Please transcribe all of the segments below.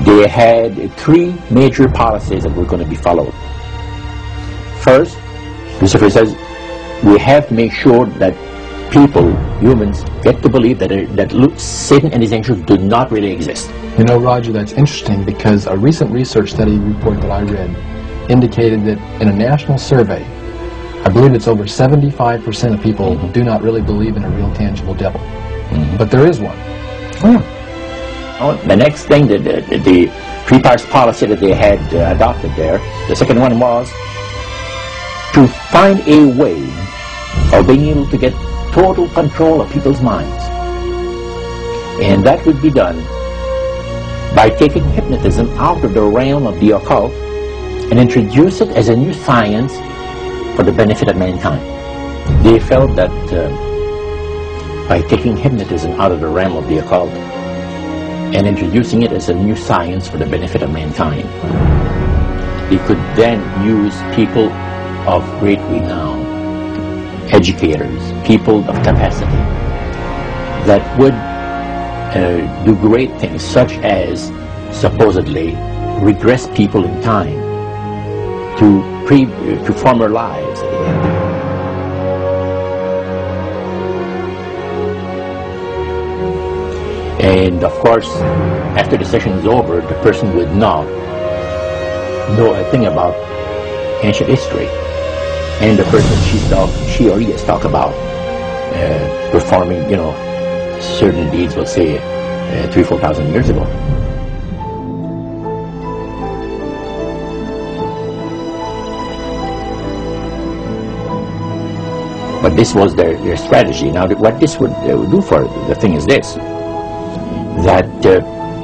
they had three major policies that were going to be followed. First, Lucifer says, we have to make sure that people, humans, get to believe that Satan and his angels do not really exist. You know, Roger, that's interesting because a recent research study report that I read indicated that in a national survey, I believe it's over 75% of people do not really believe in a real tangible devil. But there is one. The next thing, the three-parts policy that they had adopted there, the second one was to find a way of being able to get total control of people's minds. And that would be done by taking hypnotism out of the realm of the occult and introduce it as a new science for the benefit of mankind. They felt that by taking hypnotism out of the realm of the occult and introducing it as a new science for the benefit of mankind, they could then use people of great renown, educators, people of capacity, that would do great things, such as supposedly regress people in time to former lives. And of course, after the session is over, the person would not know a thing about ancient history. And the person she or he has talked about performing, you know, certain deeds, let's say 3,000 or 4,000 years ago. But this was their strategy. Now, what this would do for the thing is this, that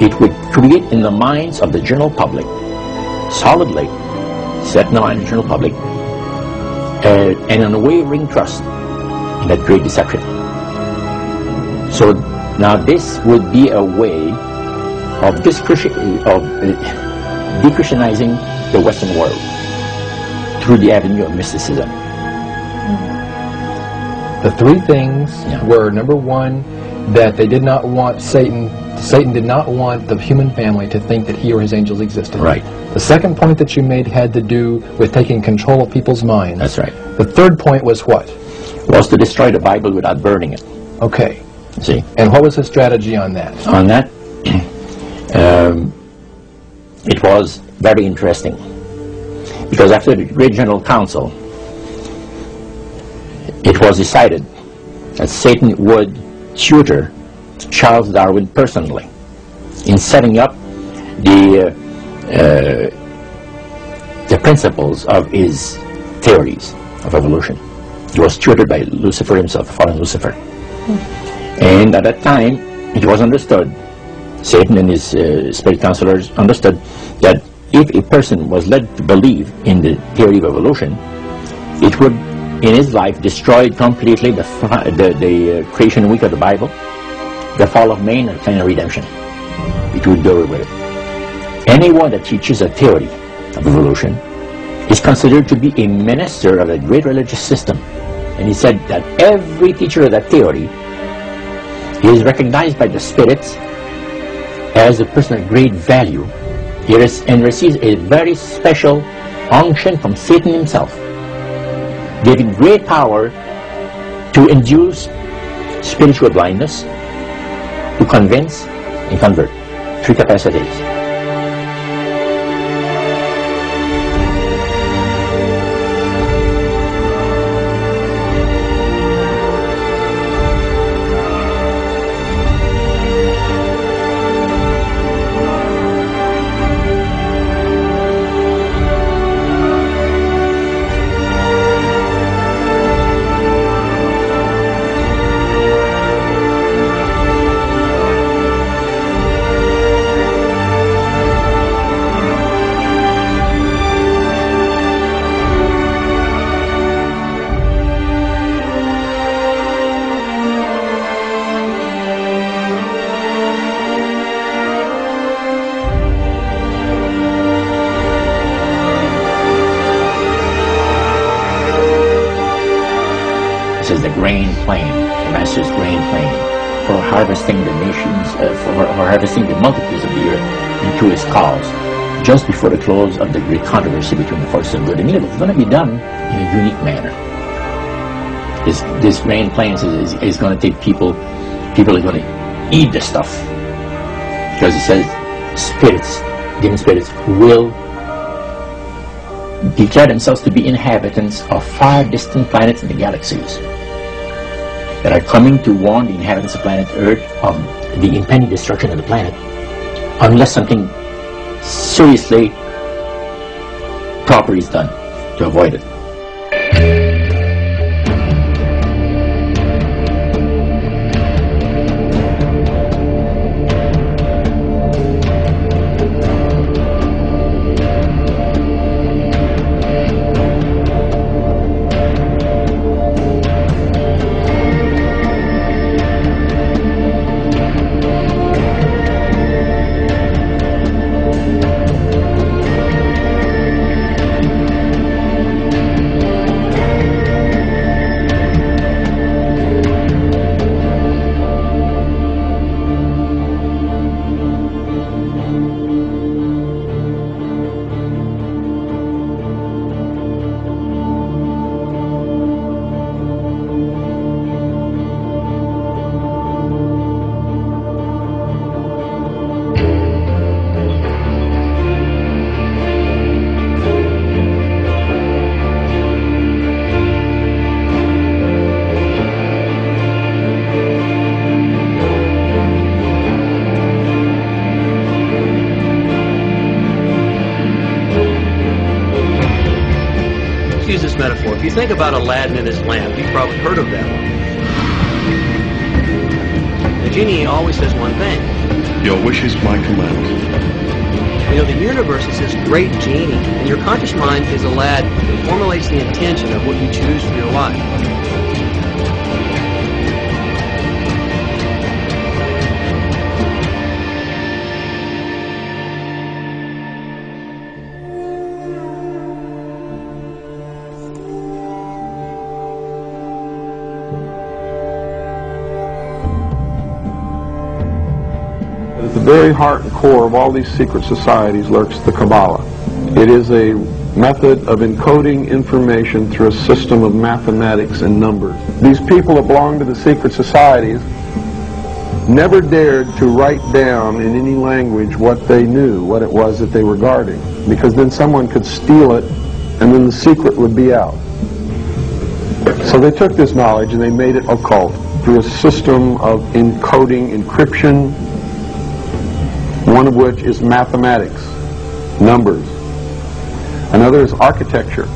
it would create in the minds of the general public, solidly set in the mind of the general public, an unwavering trust in that great deception. So now this would be a way of de-Christianizing the Western world through the avenue of mysticism. The three things were, number one, that they did not want Satan did not want the human family to think that he or his angels existed. Right. The second point that you made had to do with taking control of people's minds. That's right. The third point was what? Was to destroy the Bible without burning it. Okay. See? And what was his strategy on that? On that, it was very interesting. Because after the Great General Council, it was decided that Satan would tutor Charles Darwin personally in setting up the principles of his theories of evolution. He was tutored by Lucifer himself, fallen Lucifer. And at that time, it was understood, Satan and his spirit counselors understood, that if a person was led to believe in the theory of evolution, it would, in his life, destroy completely the creation week of the Bible, the fall of man, and final redemption. It would do away with it. Anyone that teaches a theory of evolution is considered to be a minister of a great religious system. And he said that every teacher of that theory is recognized by the spirits as a person of great value. And receives a very special unction from Satan himself, giving great power to induce spiritual blindness, to convince and convert. Three capacities. This is the grain plain, the Master's grain plain, for harvesting the nations, for harvesting the multitudes of the earth. into his cause just before the close of the great controversy between the forces of good and evil. It's going to be done in a unique manner. This main plans is going to take people are going to eat the stuff, because it says spirits, demon spirits, will declare themselves to be inhabitants of far distant planets in the galaxies that are coming to warn the inhabitants of planet Earth of the impending destruction of the planet unless something seriously proper is done to avoid it. Use this metaphor. If you think about Aladdin and his lamp, you've probably heard of that one. The genie always says one thing. Your wish is my command. You know, the universe is this great genie, and your conscious mind is Aladdin. It formulates the intention of what you choose for your life. At the very heart and core of all these secret societies lurks the Kabbalah. It is a method of encoding information through a system of mathematics and numbers. These people that belong to the secret societies never dared to write down in any language what they knew, what it was that they were guarding, because then someone could steal it and then the secret would be out. So they took this knowledge and they made it occult through a system of encoding, encryption, one of which is mathematics, numbers. Another is architecture.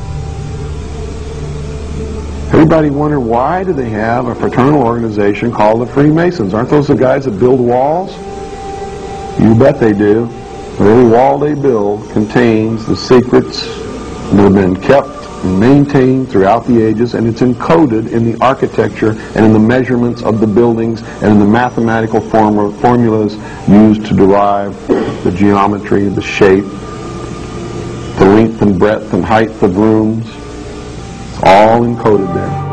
Everybody wonder, why do they have a fraternal organization called the Freemasons? Aren't those the guys that build walls? You bet they do. Every wall they build contains the secrets that have been kept and maintained throughout the ages, and it's encoded in the architecture and in the measurements of the buildings and in the mathematical formulas used to derive the geometry, the shape, the length and breadth and height of rooms. It's all encoded there.